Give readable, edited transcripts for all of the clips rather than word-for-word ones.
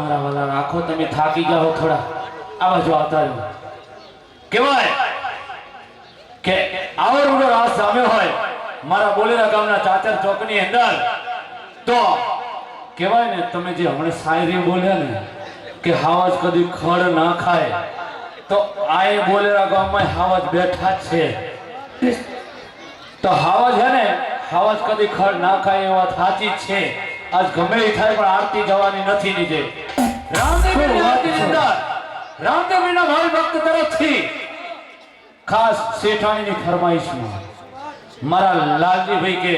મારા વાલા રાખો, તમે થાકી ગયા હો થોડા, આ બાજુ આવતા રહો. કહેવાય કે આવડું રાસ સામે હોય મારા બોલેલા ગામના ચાચર ચોકની અંદર, તો કહેવાય ને તમે જે હમણાં શાયરી બોલ્યા ને કે હાવજ કદી ખડ ના ખાય, તો આ બોલેલા ગામમાં હાવજ બેઠા જ છે. તો હાવજ હે ને, હાવજ કદી ખડ ના ખાય એ વાત સાચી જ છે. આજ ગમે એ થાય પણ આરતી જવાની નથી નીચે. રામદેવની આરતીની અંદર રામદેવના ભાઈ ભક્ત તરફથી ખાસ શેઠાણીની ફરમાઈશમાં મારા લાલજીભાઈ કે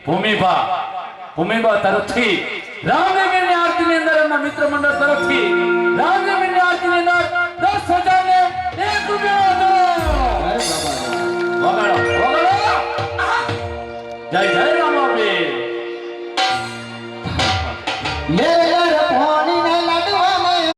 ભૂમિભા તરફથી રામદેવની આરતીની અંદર એમના મિત્ર મંડળ તરફથી રામદેવની આરતીની અંદર 10,000 ને 1 રૂપિયા વગાડો. જય જય રામાપીર.